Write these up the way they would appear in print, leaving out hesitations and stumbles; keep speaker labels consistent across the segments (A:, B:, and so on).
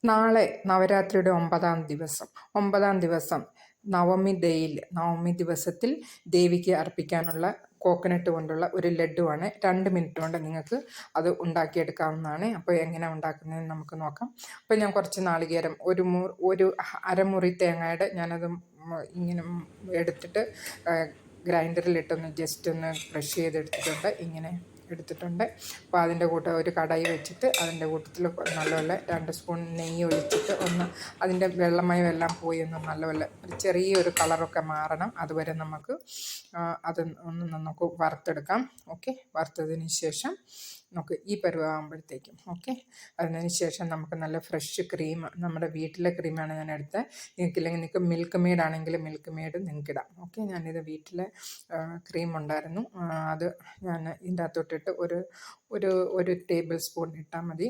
A: നാളെ നവരാത്രിയുടെ 9ാം ദിവസം നവമി ദിവസത്തിൽ ദേവിക്ക് അർപ്പിക്കാനുള്ള കോക്കനട്ട് കൊണ്ടുള്ള ഒരു ലഡുവാണ്. 2 മിനിറ്റ് കൊണ്ട് നിങ്ങൾക്ക് അത് ഉണ്ടാക്കിയെടുക്കാവുന്നതാണ്. അപ്പോൾ എങ്ങനെ ഉണ്ടാക്കുന്നതെന്ന് നമുക്ക് നോക്കാം. അപ്പോൾ ഞാൻ കുറച്ച് നാളികേരം ഒരു അരമുറി തേങ്ങയുടെ ഞാനത് ഇങ്ങനെ എടുത്തിട്ട് ഗ്രൈൻഡറിലിട്ടൊന്ന് ജസ്റ്റ് ഒന്ന് ക്രഷ് ചെയ്തെടുത്തിട്ടുണ്ട്. ഇങ്ങനെ എടുത്തിട്ടുണ്ട്. അപ്പോൾ അതിൻ്റെ കൂട്ടം ഒരു കടായി വെച്ചിട്ട് അതിൻ്റെ കൂട്ടത്തിൽ നല്ലപോലെ 2 സ്പൂൺ നെയ്യ് ഒഴിച്ചിട്ട് അതിൻ്റെ വെള്ളമയം എല്ലാം പോയി നല്ലപോലെ ചെറിയൊരു കളറൊക്കെ മാറണം. അതുവരെ നമുക്ക് അത് നമുക്ക് വറുത്തെടുക്കാം. ഓക്കെ, വറുത്തതിന് ശേഷം നമുക്ക് ഈ പരുവാകുമ്പോഴത്തേക്കും അതിന് ശേഷം നമുക്ക് നല്ല ഫ്രഷ് ക്രീം, നമ്മുടെ വീട്ടിലെ ക്രീമാണ് ഞാൻ എടുത്തത്. നിങ്ങൾക്കില്ലെങ്കിൽ നിങ്ങൾക്ക് മിൽക്ക് മെയ്ഡ് ആണെങ്കിൽ മിൽക്ക് മെയ്ഡ് നിങ്ങൾക്ക് ഇടാം. ഞാനിത് വീട്ടിലെ ക്രീം ഉണ്ടായിരുന്നു, അത് ഞാൻ ഇതിൻ്റെ അകത്തോട്ടിട്ട് ഒരു ടേബിൾ സ്പൂൺ ഇട്ടാൽ മതി.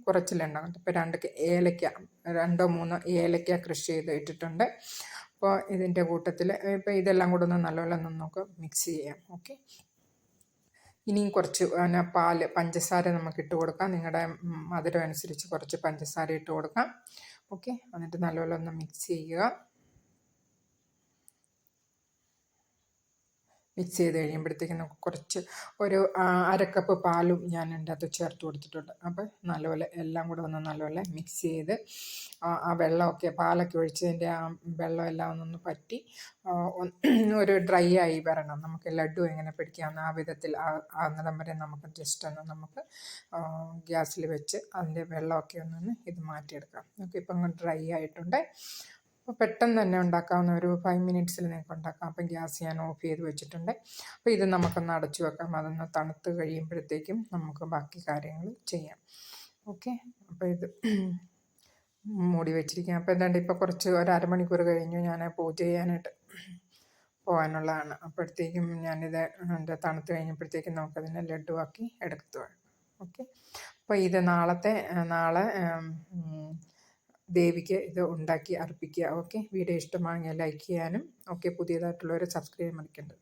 A: കുറച്ചിലുണ്ടാകും. ഇപ്പോൾ 2 3 ഏലക്ക ക്രഷ് ചെയ്ത് ഇട്ടിട്ടുണ്ട്. അപ്പോൾ ഇതിൻ്റെ കൂട്ടത്തിൽ ഇപ്പോൾ ഇതെല്ലാം കൂടെ ഒന്ന് നല്ലപോലെ നമുക്ക് മിക്സ് ചെയ്യാം. ഇനിയും കുറച്ച് പഞ്ചസാര നമുക്ക് ഇട്ട് കൊടുക്കാം. നിങ്ങളുടെ മധുരം അനുസരിച്ച് കുറച്ച് പഞ്ചസാര ഇട്ട് കൊടുക്കാം. എന്നിട്ട് നല്ലപോലെ ഒന്ന് മിക്സ് ചെയ്യുക. മിക്സ് ചെയ്ത് കഴിയുമ്പോഴത്തേക്കും നമുക്ക് കുറച്ച് ഒരു 1/2 കപ്പ് പാലും ഞാൻ എൻ്റെ അത് ചേർത്ത് കൊടുത്തിട്ടുണ്ട്. അപ്പോൾ നല്ലപോലെ എല്ലാം കൂടെ ഒന്ന് നല്ലപോലെ മിക്സ് ചെയ്ത് ആ വെള്ളമൊക്കെ പാലൊക്കെ ഒഴിച്ചതിൻ്റെ ആ വെള്ളം എല്ലാം ഒന്നൊന്ന് പറ്റി ഒരു ഡ്രൈ ആയി വരണം. നമുക്ക് ലഡു എങ്ങനെ പിടിക്കാവുന്ന ആ വിധത്തിൽ ആകുന്നിടം വരെ നമുക്ക് ജസ്റ്റ് ഒന്ന് നമുക്ക് ഗ്യാസിൽ വെച്ച് അതിൻ്റെ വെള്ളമൊക്കെ ഒന്ന് ഇത് മാറ്റിയെടുക്കാം. ഇപ്പം ഡ്രൈ ആയിട്ടുണ്ട്. അപ്പോൾ പെട്ടെന്ന് തന്നെ ഉണ്ടാക്കാവുന്ന ഒരു 5 മിനിറ്റ്സിൽ നിങ്ങൾക്ക് ഉണ്ടാക്കാം. അപ്പം ഗ്യാസ് ഞാൻ ഓഫ് ചെയ്ത് വെച്ചിട്ടുണ്ട്. അപ്പോൾ ഇത് നമുക്കൊന്ന് അടച്ചു വെക്കാം. അതൊന്ന് തണുത്ത് കഴിയുമ്പോഴത്തേക്കും നമുക്ക് ബാക്കി കാര്യങ്ങൾ ചെയ്യാം. അപ്പോൾ ഇത് മൂടി വെച്ചിരിക്കാം. അപ്പോൾ എന്താണ്ട് ഇപ്പോൾ ഒരു അരമണിക്കൂർ കഴിഞ്ഞു ഞാൻ പൂജ ചെയ്യാനായിട്ട് പോകാനുള്ളതാണ്. അപ്പോഴത്തേക്കും ഞാനിത് എൻ്റെ തണുത്ത് കഴിഞ്ഞപ്പോഴത്തേക്കും നമുക്കതിനെ ലഡുവാക്കി എടുക്കുവാണ്. അപ്പോൾ ഇത് നാളെ ദേവിക്ക് ഇത് ഉണ്ടാക്കി അർപ്പിക്കുക. വീഡിയോ ഇഷ്ടമാണെങ്കിൽ ലൈക്ക് ചെയ്യാനും പുതിയതായിട്ടുള്ളവർ സബ്സ്ക്രൈബ് മടിക്കേണ്ടത്.